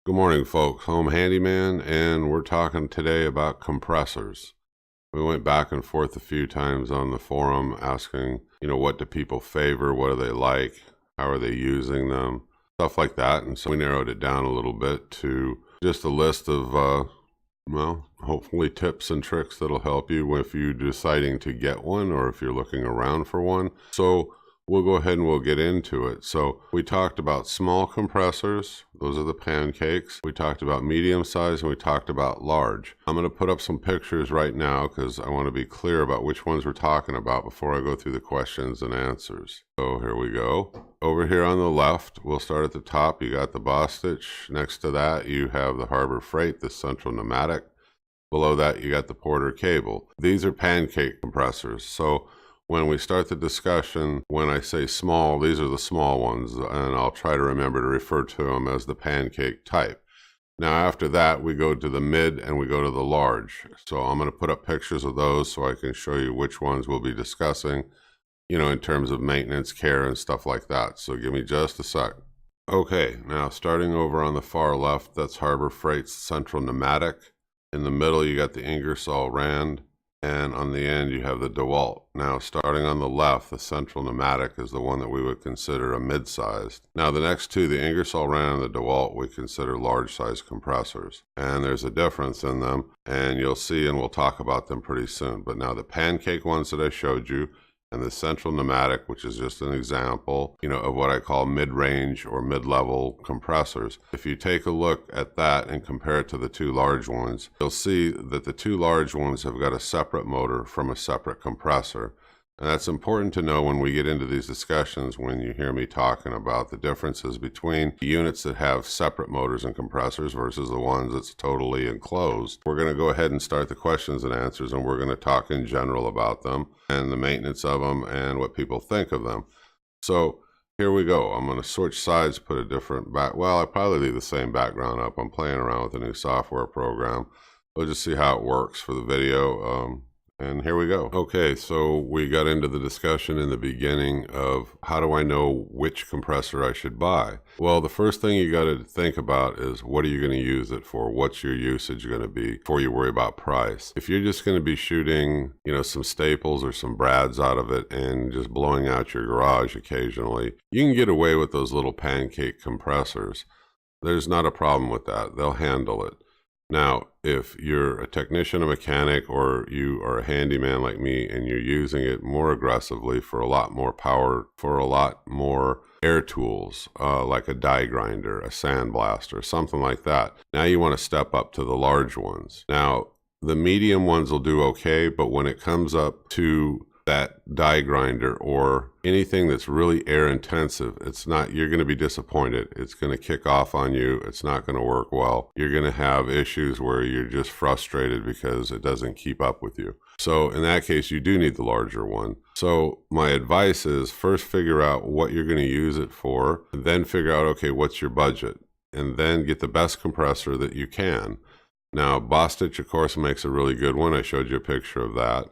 Good morning, folks. Home Handyman, and we're talking today about compressors. We went back and forth a few times on the forum asking, what do people favor? What do they like? How are they using them? Stuff like that. And so we narrowed it down a little bit to just a list of, hopefully tips and tricks that'll help you if you're deciding to get one or if you're looking around for one. So we'll go ahead and we'll get into it. So we talked about small compressors. Those are the pancakes. We talked about medium size and we talked about large. I'm going to put up some pictures right now because I want to be clear about which ones we're talking about before I go through the questions and answers. So here we go. Over here on the left, we'll start at the top. You got the Bostitch. Next to that, you have the Harbor Freight, the Central Pneumatic. Below that, you got the Porter Cable. These are pancake compressors. So when we start the discussion, when I say small, these are the small ones, and I'll try to remember to refer to them as the pancake type. Now, after that, we go to the mid and we go to the large. So I'm going to put up pictures of those so I can show you which ones we'll be discussing, in terms of maintenance, care, and stuff like that. So give me just a sec. Okay, now starting over on the far left, that's Harbor Freight's Central Pneumatic. In the middle, you got the Ingersoll Rand. And on the end, you have the DeWalt. Now, starting on the left, the Central Pneumatic is the one that we would consider a mid-sized. Now, the next two, the Ingersoll Rand and the DeWalt, we consider large-sized compressors. And there's a difference in them, and you'll see, and we'll talk about them pretty soon. But now, the pancake ones that I showed you, and the Central Pneumatic, which is just an example, of what I call mid-range or mid-level compressors. If you take a look at that and compare it to the two large ones, you'll see that the two large ones have got a separate motor from a separate compressor. And that's important to know when we get into these discussions, when you hear me talking about the differences between units that have separate motors and compressors versus the ones that's totally enclosed. We're going to go ahead and start the questions and answers, and we're going to talk in general about them and the maintenance of them and what people think of them. So here we go. I'm going to switch sides, put a different I'll probably leave the same background up. I'm playing around with a new software program. We'll just see how it works for the video. And here we go. Okay, so we got into the discussion in the beginning of how do I know which compressor I should buy? Well, the first thing you got to think about is what are you going to use it for? What's your usage going to be before you worry about price? If you're just going to be shooting, some staples or some brads out of it and just blowing out your garage occasionally, you can get away with those little pancake compressors. There's not a problem with that. They'll handle it. Now, if you're a technician, a mechanic, or you are a handyman like me and you're using it more aggressively for a lot more power, for a lot more air tools, like a die grinder, a sandblaster, something like that, now you want to step up to the large ones. Now, the medium ones will do okay, but when it comes up to that die grinder or anything that's really air intensive, you're going to be disappointed. It's going to kick off on you. It's not going to work well. You're going to have issues where you're just frustrated because it doesn't keep up with you. So in that case, you do need the larger one. So my advice is first figure out what you're going to use it for, and then figure out, okay, what's your budget? And then get the best compressor that you can. Now, Bostitch, of course, makes a really good one. I showed you a picture of that.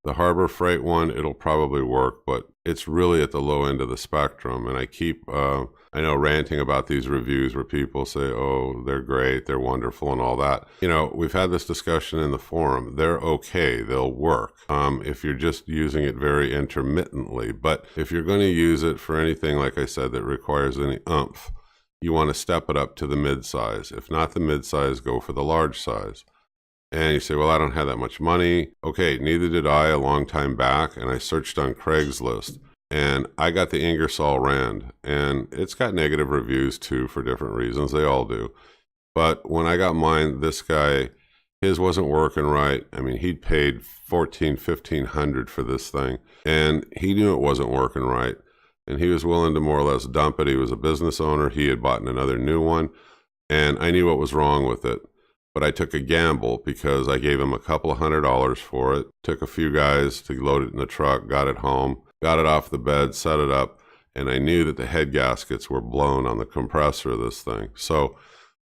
The Harbor Freight one, it'll probably work, but it's really at the low end of the spectrum. And I keep, ranting about these reviews where people say, oh, they're great, they're wonderful and all that. We've had this discussion in the forum. They're okay, they'll work if you're just using it very intermittently. But if you're going to use it for anything, like I said, that requires any oomph, you want to step it up to the mid-size. If not the mid-size, go for the large size. And you say, well, I don't have that much money. Okay, neither did I a long time back. And I searched on Craigslist and I got the Ingersoll Rand, and it's got negative reviews too for different reasons. They all do. But when I got mine, this guy, his wasn't working right. I mean, he'd paid $1,400-1,500 for this thing and he knew it wasn't working right. And he was willing to more or less dump it. He was a business owner. He had bought another new one and I knew what was wrong with it. But I took a gamble because I gave him a couple of $100 for it, took a few guys to load it in the truck, got it home, got it off the bed, set it up, and I knew that the head gaskets were blown on the compressor of this thing. So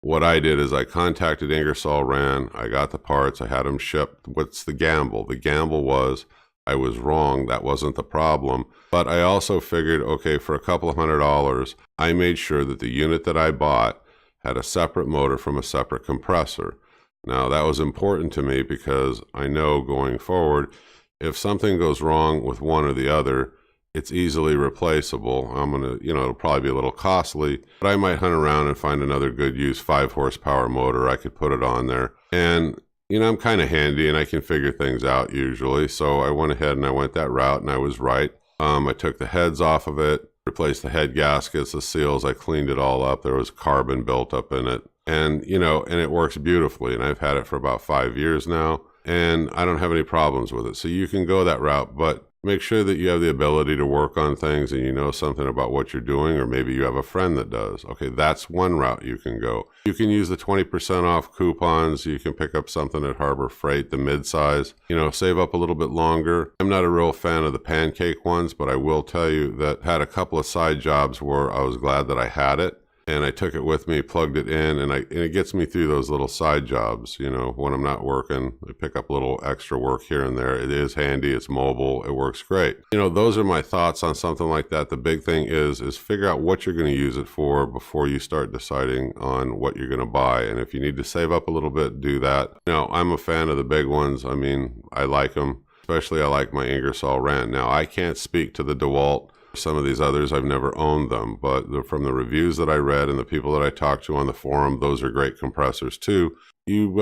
what I did is I contacted Ingersoll Rand, I got the parts, I had them shipped. What's the gamble? The gamble was I was wrong, that wasn't the problem. But I also figured, okay, for a couple of $100, I made sure that the unit that I bought had a separate motor from a separate compressor. Now that was important to me because I know going forward, if something goes wrong with one or the other, it's easily replaceable. I'm gonna, it'll probably be a little costly, but I might hunt around and find another good use 5 horsepower motor. I could put it on there. And I'm kind of handy and I can figure things out usually. So I went ahead and I went that route and I was right. I took the heads off of it, replaced the head gaskets, the seals. I cleaned it all up. There was carbon built up in it. And, and it works beautifully. And I've had it for about 5 years now and I don't have any problems with it. So you can go that route, but make sure that you have the ability to work on things and you know something about what you're doing, or maybe you have a friend that does. Okay, that's one route you can go. You can use the 20% off coupons. You can pick up something at Harbor Freight, the midsize, save up a little bit longer. I'm not a real fan of the pancake ones, but I will tell you that I had a couple of side jobs where I was glad that I had it. And I took it with me, plugged it in, and it gets me through those little side jobs. When I'm not working, I pick up a little extra work here and there. It is handy, it's mobile, it works great. Those are my thoughts on something like that. The big thing is figure out what you're going to use it for before you start deciding on what you're going to buy. And if you need to save up a little bit, do that. I'm a fan of the big ones. I mean, I like them. Especially I like my Ingersoll wrench. Now, I can't speak to the DeWalt. Some of these others, I've never owned them, but from the reviews that I read and the people that I talked to on the forum, those are great compressors too. You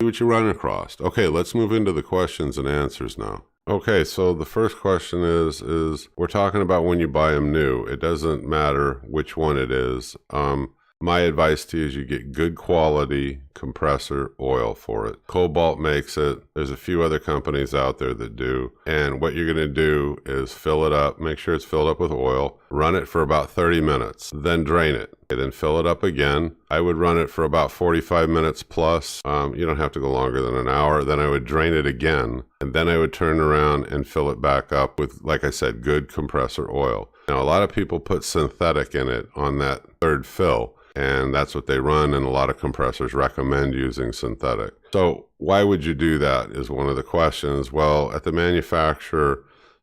do what you run across. Okay, let's move into the questions and answers now. Okay, so the first question is we're talking about when you buy them new. It doesn't matter which one it is. My advice to you is you get good quality compressor oil for it. Cobalt makes it. There's a few other companies out there that do. And what you're going to do is fill it up, make sure it's filled up with oil, run it for about 30 minutes, then drain it. Okay, then fill it up again. I would run it for about 45 minutes plus. You don't have to go longer than an hour. Then I would drain it again. And then I would turn around and fill it back up with, like I said, good compressor oil. Now, a lot of people put synthetic in it on that third fill. And that's what they run, and a lot of compressors recommend using synthetic. So why would you do that is one of the questions. Well, at the manufacturer,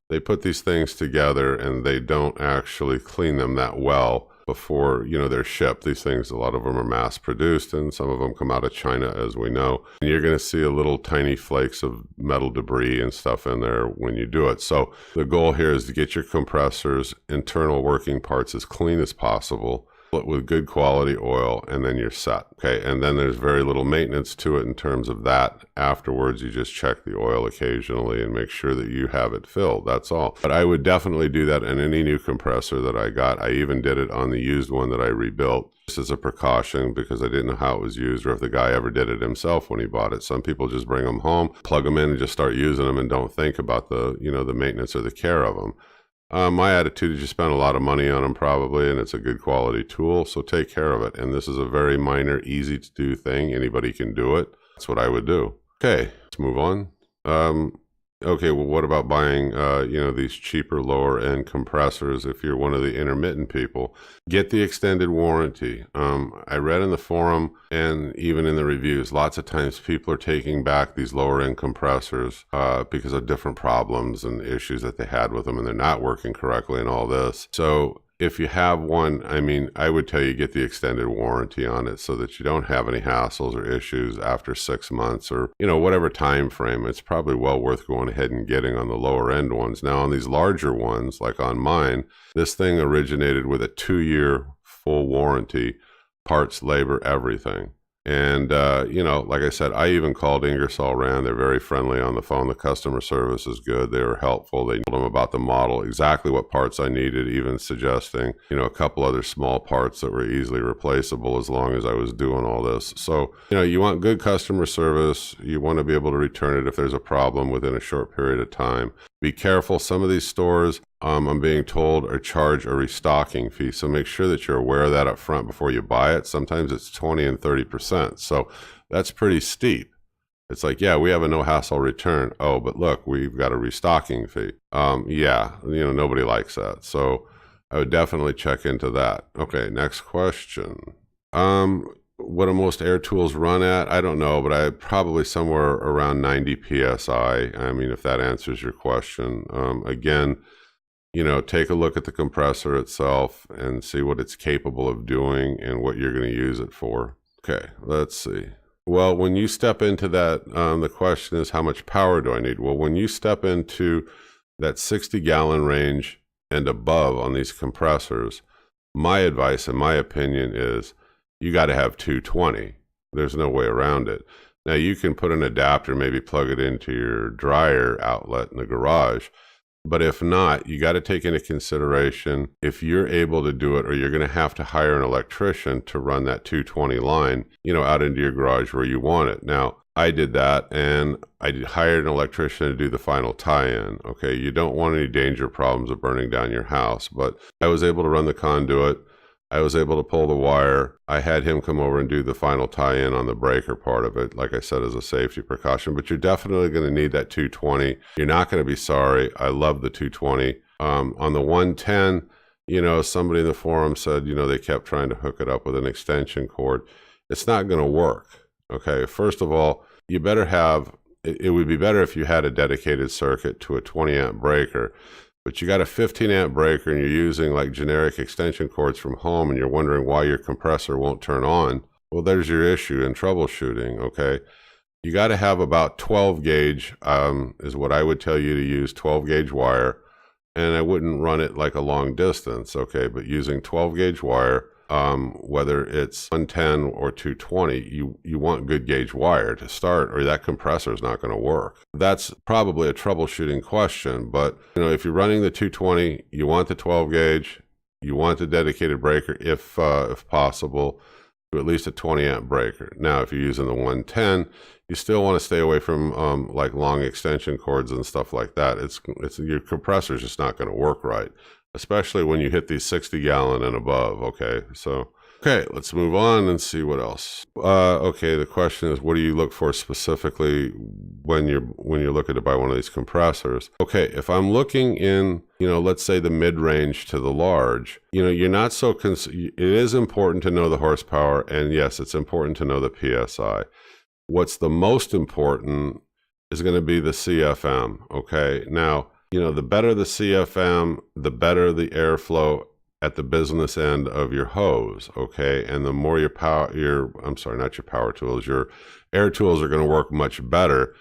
they put these things together and they don't actually clean them that well before, they're shipped. These things, a lot of them are mass produced and some of them come out of China, as we know. And you're going to see a little tiny flakes of metal debris and stuff in there when you do it. So the goal here is to get your compressor's internal working parts as clean as possible, with good quality oil, and then you're set. Okay, and then there's very little maintenance to it in terms of that. Afterwards, you just check the oil occasionally and make sure that you have it filled. That's all. But I would definitely do that in any new compressor that I got. I even did it on the used one that I rebuilt, just as a precaution, because I didn't know how it was used or if the guy ever did it himself when he bought it. Some people just bring them home, plug them in, and just start using them and don't think about the maintenance or the care of them. My attitude is you spend a lot of money on them probably, and it's a good quality tool, so take care of it. And this is a very minor, easy to do thing. Anybody can do it. That's what I would do. Okay, let's move on. Okay, well, what about buying, these cheaper lower end compressors if you're one of the intermittent people? Get the extended warranty. I read in the forum and even in the reviews, lots of times people are taking back these lower end compressors because of different problems and issues that they had with them, and they're not working correctly and all this. So if you have one, I would tell you get the extended warranty on it so that you don't have any hassles or issues after 6 months or, whatever time frame. It's probably well worth going ahead and getting on the lower end ones. Now on these larger ones, like on mine, this thing originated with a 2-year full warranty, parts, labor, everything. And, like I said, I even called Ingersoll Rand. They're very friendly on the phone. The customer service is good. They were helpful. They told them about the model, exactly what parts I needed, even suggesting, a couple other small parts that were easily replaceable as long as I was doing all this. So, you want good customer service. You want to be able to return it if there's a problem within a short period of time. Be careful. Some of these stores, I'm being told, are charge a restocking fee. So make sure that you're aware of that up front before you buy it. Sometimes it's 20 and 30%. So that's pretty steep. It's like, yeah, we have a no hassle return. Oh, but look, we've got a restocking fee. Nobody likes that. So I would definitely check into that. Okay, next question. What do most air tools run at? I don't know, but I probably somewhere around 90 PSI. If that answers your question. Again, you know, take a look at the compressor itself and see what it's capable of doing and what you're going to use it for. Okay, let's see. Well, when you step into that, the question is, how much power do I need? Well, when you step into that 60-gallon range and above on these compressors, my advice and my opinion is you got to have 220. There's no way around it. Now, you can put an adapter, maybe plug it into your dryer outlet in the garage. But if not, you got to take into consideration if you're able to do it, or you're going to have to hire an electrician to run that 220 line, you know, out into your garage where you want it. Now, I did that, and I hired an electrician to do the final tie-in. Okay, you don't want any danger problems of burning down your house, but I was able to run the conduit. I was able to pull the wire. I had him come over and do the final tie-in on the breaker part of it, like I said, as a safety precaution. But you're definitely going to need that 220. You're not going to be sorry. I love the 220. On the 110, you know, somebody in the forum said, you know, they kept trying to hook it up with an extension cord. It's not going to work. Okay, first of all, you better have, it would be better if you had a dedicated circuit to a 20 amp breaker. But you got a 15 amp breaker and you're using like generic extension cords from home, and you're wondering why your compressor won't turn on. Well, there's your issue in troubleshooting, okay? You got to have about 12 gauge is what I would tell you to use, 12 gauge wire. And I wouldn't run it like a long distance, okay? But using 12 gauge wire, whether it's 110 or 220, you want good gauge wire to start, or that compressor is not going to work. That's probably a troubleshooting question, but you know, if you're running the 220, you want the 12 gauge, you want the dedicated breaker if possible, to at least a 20 amp breaker. Now, if you're using the 110, you still want to stay away from like long extension cords and stuff like that. It's your compressor is just not going to work right, especially when you hit these 60-gallon and above. Okay, so let's move on and see what else. Okay, the question is, what do you look for specifically when you're looking to buy one of these compressors? Okay, if I'm looking in, you know, let's say the mid-range to the large, you know, you're not so it is important to know the horsepower, and yes, it's important to know the PSI. What's the most important is going to be the CFM. Okay, now, you know, the better the CFM, the better the airflow at the business end of your hose, okay? And the more your not your power tools, your air tools are going to work much better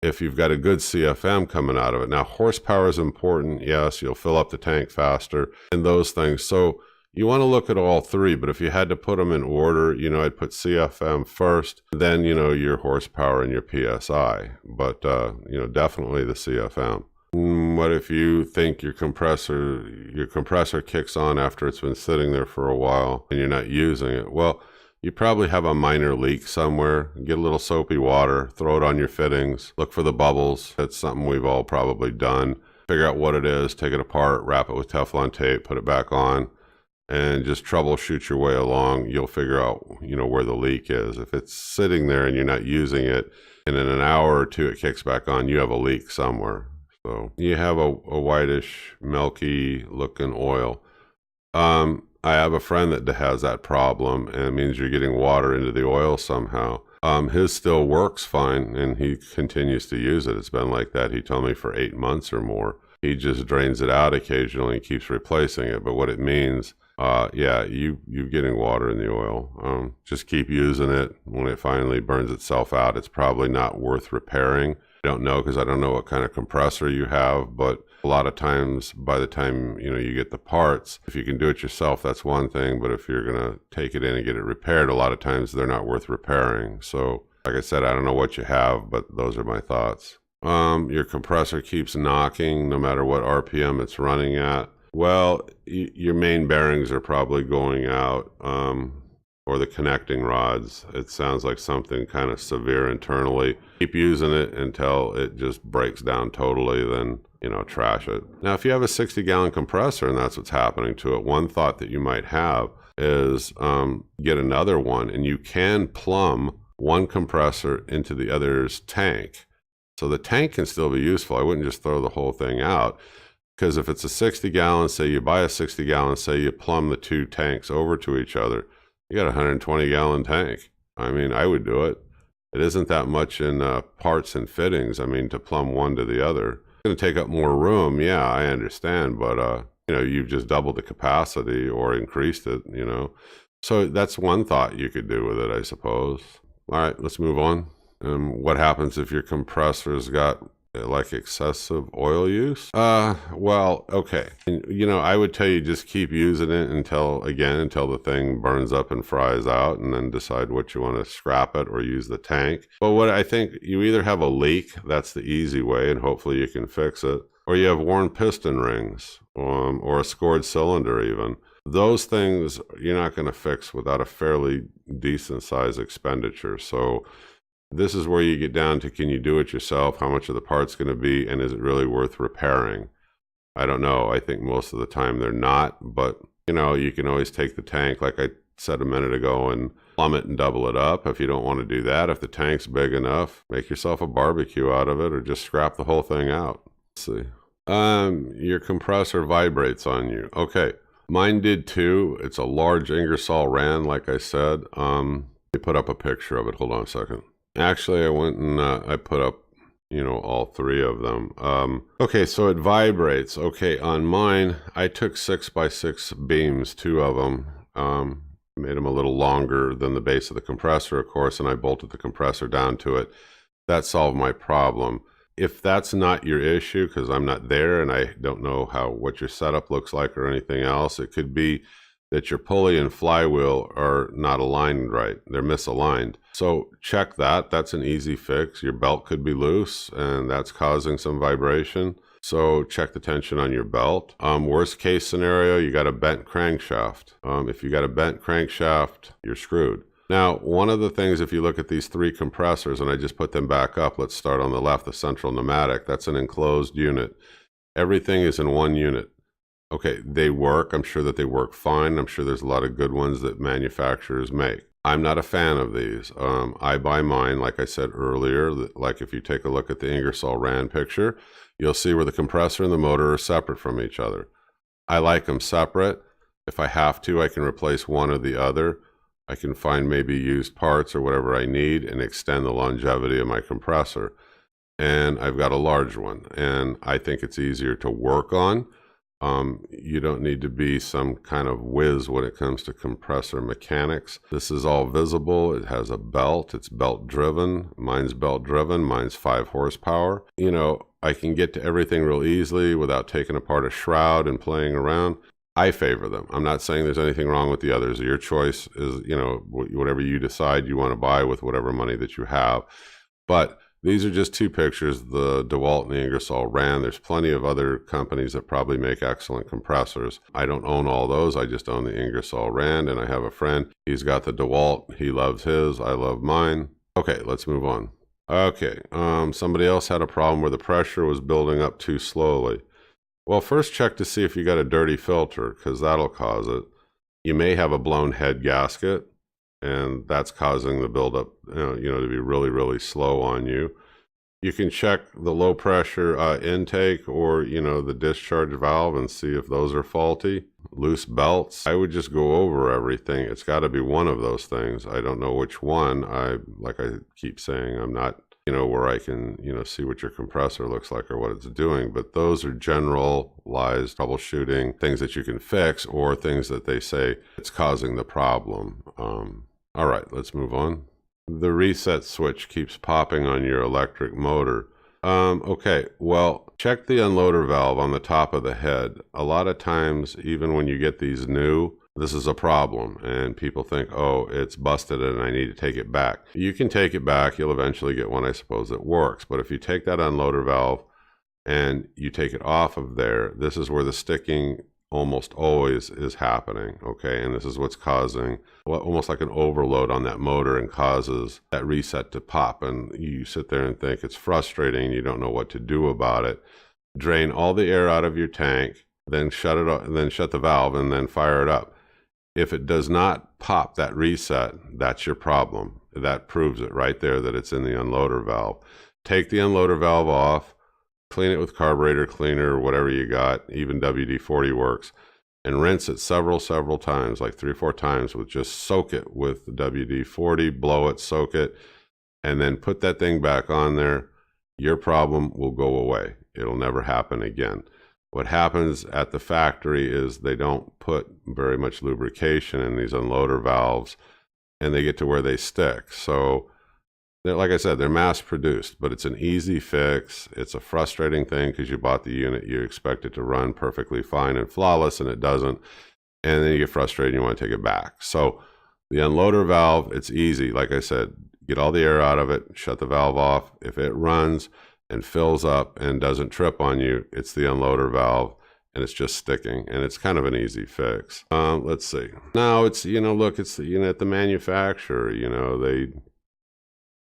if you've got a good CFM coming out of it. Now, horsepower is important. Yes, you'll fill up the tank faster and those things. So you want to look at all three, but if you had to put them in order, you know, I'd put CFM first, then, you know, your horsepower and your PSI, but, you know, definitely the CFM. What if you think your compressor kicks on after it's been sitting there for a while and you're not using it? Well, you probably have a minor leak somewhere. Get a little soapy water, throw it on your fittings, look for the bubbles. That's something we've all probably done. Figure out what it is, take it apart, wrap it with Teflon tape, put it back on, and just troubleshoot your way along. You'll figure out, you know, where the leak is. If it's sitting there and you're not using it, and in an hour or two it kicks back on, you have a leak somewhere. So you have a whitish, milky looking oil. I have a friend that has that problem, and it means you're getting water into the oil somehow. His still works fine, and he continues to use it. It's been like that, he told me, for 8 months or more. He just drains it out occasionally and keeps replacing it. But what it means, yeah, you're getting water in the oil. Just keep using it. When it finally burns itself out, it's probably not worth repairing. I don't know, because I don't know what kind of compressor you have, but a lot of times by the time, you know, you get the parts, if you can do it yourself, that's one thing. But if you're going to take it in and get it repaired, a lot of times they're not worth repairing. So like I said, I don't know what you have, but those are my thoughts. Your compressor keeps knocking no matter what RPM it's running at. Well, your main bearings are probably going out, or the connecting rods. It sounds like something kind of severe internally. Keep using it until it just breaks down totally, then, you know, trash it. Now, if you have a 60-gallon compressor and that's what's happening to it, one thought that you might have is get another one, and you can plumb one compressor into the other's tank. So the tank can still be useful. I wouldn't just throw the whole thing out, because if it's a 60-gallon, say you buy a 60-gallon, say you plumb the two tanks over to each other, you got a 120-gallon tank. I mean, I would do it. It isn't that much in parts and fittings, I mean, to plumb one to the other. going to take up more room. Yeah, I understand, but you know, you've just doubled the capacity or increased it, you know. So that's one thought you could do with it, I suppose. All right, let's move on. What happens if your compressor's got like excessive oil use? Well, okay. And, you know, I would tell you just keep using it until the thing burns up and fries out, and then decide what you want to scrap it or use the tank. But what I think, you either have a leak, that's the easy way, and hopefully you can fix it, or you have worn piston rings, or a scored cylinder even. Those things you're not going to fix without a fairly decent size expenditure. So this is where you get down to, can you do it yourself? How much of the part's going to be, and is it really worth repairing? I don't know. I think most of the time they're not, but you know, you can always take the tank, like I said a minute ago, and plumb it and double it up. If you don't want to do that, if the tank's big enough, make yourself a barbecue out of it, or just scrap the whole thing out. Let's see. Your compressor vibrates on you. Okay. Mine did too. It's a large Ingersoll ran, like I said. Let me put up a picture of it. Hold on a second. Actually, I went and I put up, you know, all three of them. Okay, so it vibrates. Okay, on mine, I took 6x6 beams, two of them, made them a little longer than the base of the compressor, of course, and I bolted the compressor down to it. That solved my problem. If that's not your issue, because I'm not there and I don't know what your setup looks like or anything else, it could be that your pulley and flywheel are not aligned right. They're misaligned. So check that. That's an easy fix. Your belt could be loose and that's causing some vibration. So check the tension on your belt. Worst case scenario, you got a bent crankshaft. If you got a bent crankshaft, you're screwed. Now, one of the things, if you look at these three compressors, and I just put them back up, let's start on the left, the central pneumatic. That's an enclosed unit. Everything is in one unit. Okay, they work. I'm sure that they work fine. I'm sure there's a lot of good ones that manufacturers make. I'm not a fan of these. I buy mine, like I said earlier, like if you take a look at the Ingersoll ran picture, you'll see where the compressor and the motor are separate from each other. I like them separate. If I have to, I can replace one or the other. I can find maybe used parts or whatever I need and extend the longevity of my compressor. And I've got a large one, and I think it's easier to work on. You don't need to be some kind of whiz when it comes to compressor mechanics. This is all visible. It has a belt. It's belt driven. Mine's belt driven. Mine's 5 horsepower. You know, I can get to everything real easily without taking apart a shroud and playing around. I favor them. I'm not saying there's anything wrong with the others. Your choice is, you know, whatever you decide you want to buy with whatever money that you have. But these are just two pictures, the DeWalt and the Ingersoll ran. There's plenty of other companies that probably make excellent compressors. I don't own all those. I just own the Ingersoll ran, and I have a friend. He's got the DeWalt. He loves his. I love mine. Okay, let's move on. Okay, somebody else had a problem where the pressure was building up too slowly. Well, first check to see if you got a dirty filter, because that'll cause it. You may have a blown head gasket, and that's causing the buildup, you know, to be really, really slow on you. You can check the low pressure intake or, you know, the discharge valve and see if those are faulty. Loose belts, I would just go over everything. It's got to be one of those things. I don't know which one. Like I keep saying, I'm not, you know, where I can, you know, see what your compressor looks like or what it's doing, but those are generalized troubleshooting things that you can fix, or things that they say it's causing the problem. All right, let's move on. The reset switch keeps popping on your electric motor. Okay, well, check the unloader valve on the top of the head. A lot of times, even when you get these new, this is a problem, and people think, oh, it's busted and I need to take it back. You can take it back. You'll eventually get one, I suppose, that works. But if you take that unloader valve and you take it off of there, this is where the sticking almost always is happening, okay? And this is what's causing almost like an overload on that motor and causes that reset to pop. And you sit there and think it's frustrating. You don't know what to do about it. Drain all the air out of your tank, then shut it off, and then shut the valve, and then fire it up. If it does not pop that reset, that's your problem. That proves it right there that it's in the unloader valve. Take the unloader valve off, clean it with carburetor cleaner or whatever you got, even WD-40 works, and rinse it several times, like 3 or 4 times, with just soak it with WD-40, blow it, soak it, and then put that thing back on there. Your problem will go away. It'll never happen again. What happens at the factory is they don't put very much lubrication in these unloader valves, and they get to where they stick. So like I said, they're mass produced, but it's an easy fix. It's a frustrating thing because you bought the unit, you expect it to run perfectly fine and flawless, and it doesn't. And then you get frustrated and you want to take it back. So the unloader valve, it's easy. Like I said, get all the air out of it, shut the valve off. If it runs and fills up and doesn't trip on you, it's the unloader valve, and it's just sticking, and it's kind of an easy fix. Let's see. Now it's, look, it's, at the manufacturer,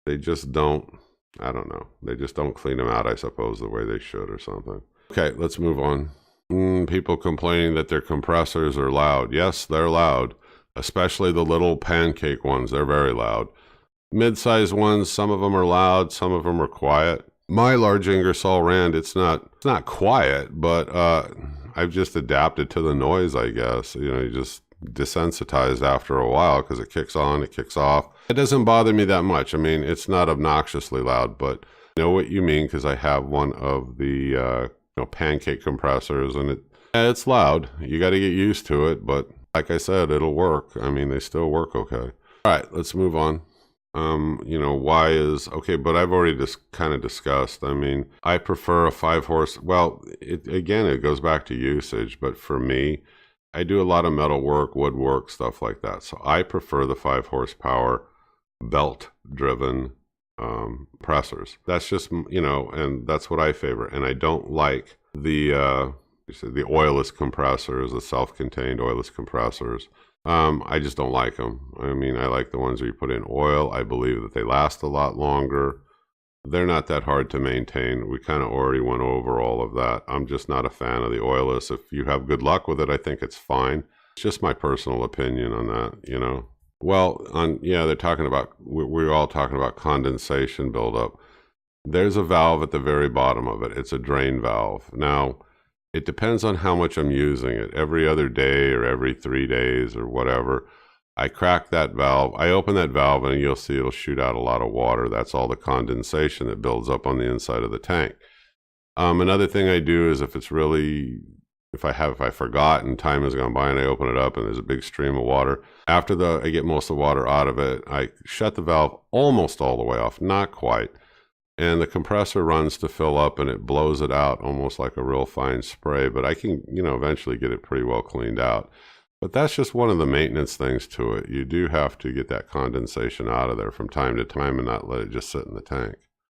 they just don't, I don't know. They just don't clean them out, I suppose, the way they should or something. Okay, let's move on. People complaining that their compressors are loud. Yes, they're loud, especially the little pancake ones. They're very loud. Mid-sized ones, some of them are loud, some of them are quiet. My large Ingersoll Rand, it's not quiet, but I've just adapted to the noise, I guess. You just desensitized after a while because it kicks on, it kicks off. It doesn't bother me that much. I mean, it's not obnoxiously loud, but I know what you mean because I have one of the pancake compressors, and it's loud. You got to get used to it, but like I said, it'll work. I mean, they still work okay. All right, let's move on. Why is okay, but I've already just kind of discussed. I mean, I prefer a 5-horse. Well, it goes back to usage, but for me, I do a lot of metal work, woodwork, stuff like that. So I prefer the 5-horsepower belt-driven compressors. That's just, and that's what I favor. And I don't like the oilless compressors, the self-contained oilless compressors. I just don't like them. I mean, I like the ones where you put in oil. I believe that they last a lot longer. They're not that hard to maintain. We kind of already went over all of that. I'm just not a fan of the oilless. If you have good luck with it, I think it's fine. It's just my personal opinion on that, Well, they're talking about, we're all talking about condensation buildup. There's a valve at the very bottom of it. It's a drain valve. Now, it depends on how much I'm using it. Every other day or every 3 days or whatever, I crack that valve. I open that valve and you'll see it'll shoot out a lot of water. That's all the condensation that builds up on the inside of the tank. Another thing I do is if I forgot and time has gone by and I open it up and there's a big stream of water, after I get most of the water out of it, I shut the valve almost all the way off, not quite. And the compressor runs to fill up and it blows it out almost like a real fine spray, but I can, eventually get it pretty well cleaned out. But that's just one of the maintenance things to it. You do have to get that condensation out of there from time to time and not let it just sit in the tank.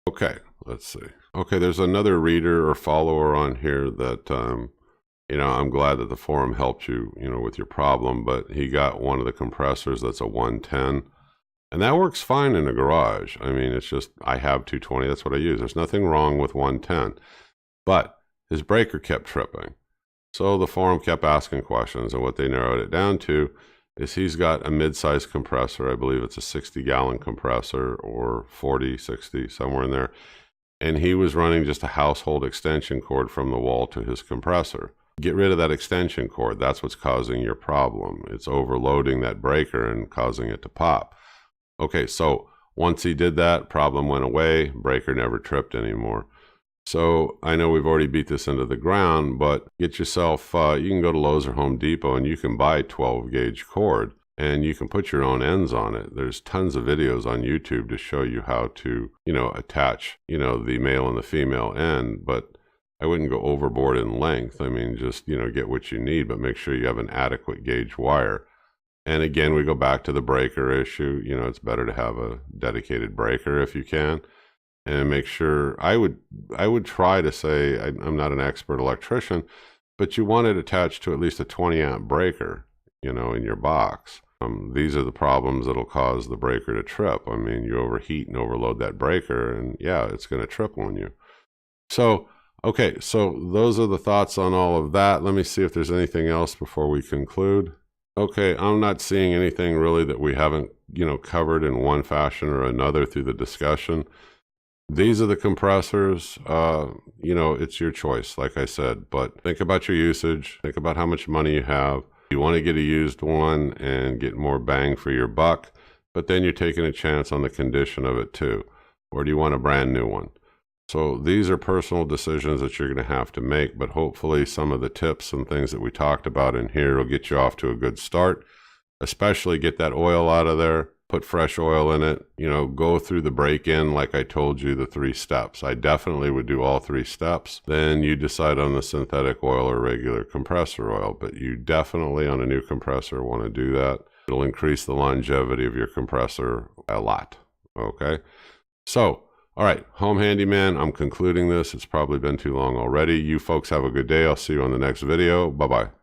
Okay, let's see. Okay, there's another reader or follower on here that, I'm glad that the forum helped you, with your problem, but he got one of the compressors that's a 110. And that works fine in a garage. I mean, it's just, I have 220, that's what I use. There's nothing wrong with 110. But his breaker kept tripping. So the forum kept asking questions, and what they narrowed it down to is he's got a mid-sized compressor. I believe it's a 60-gallon compressor or 40, 60, somewhere in there. And he was running just a household extension cord from the wall to his compressor. Get rid of that extension cord. That's what's causing your problem. It's overloading that breaker and causing it to pop. Okay, so once he did that, problem went away, breaker never tripped anymore. So I know we've already beat this into the ground, but get yourself, you can go to Lowe's or Home Depot and you can buy 12-gauge cord and you can put your own ends on it. There's tons of videos on YouTube to show you how to, attach, the male and the female end, but I wouldn't go overboard in length. I mean, just, get what you need, but make sure you have an adequate gauge wire. And again, we go back to the breaker issue. It's better to have a dedicated breaker if you can. And make sure, I would try to say, I'm not an expert electrician, but you want it attached to at least a 20-amp breaker, in your box. These are the problems that'll cause the breaker to trip. I mean, you overheat and overload that breaker, and yeah, it's going to trip on you. So, okay, so those are the thoughts on all of that. Let me see if there's anything else before we conclude. Okay, I'm not seeing anything really that we haven't, covered in one fashion or another through the discussion. These are the compressors. It's your choice, like I said, but think about your usage. Think about how much money you have. You want to get a used one and get more bang for your buck, but then you're taking a chance on the condition of it too. Or do you want a brand new one? So these are personal decisions that you're going to have to make, but hopefully some of the tips and things that we talked about in here will get you off to a good start. Especially get that oil out of there, put fresh oil in it, go through the break-in like I told you, the 3 steps. I definitely would do all 3 steps. Then you decide on the synthetic oil or regular compressor oil, but you definitely on a new compressor want to do that. It'll increase the longevity of your compressor a lot, okay? So, all right, Home Handyman, I'm concluding this. It's probably been too long already. You folks have a good day. I'll see you on the next video. Bye-bye.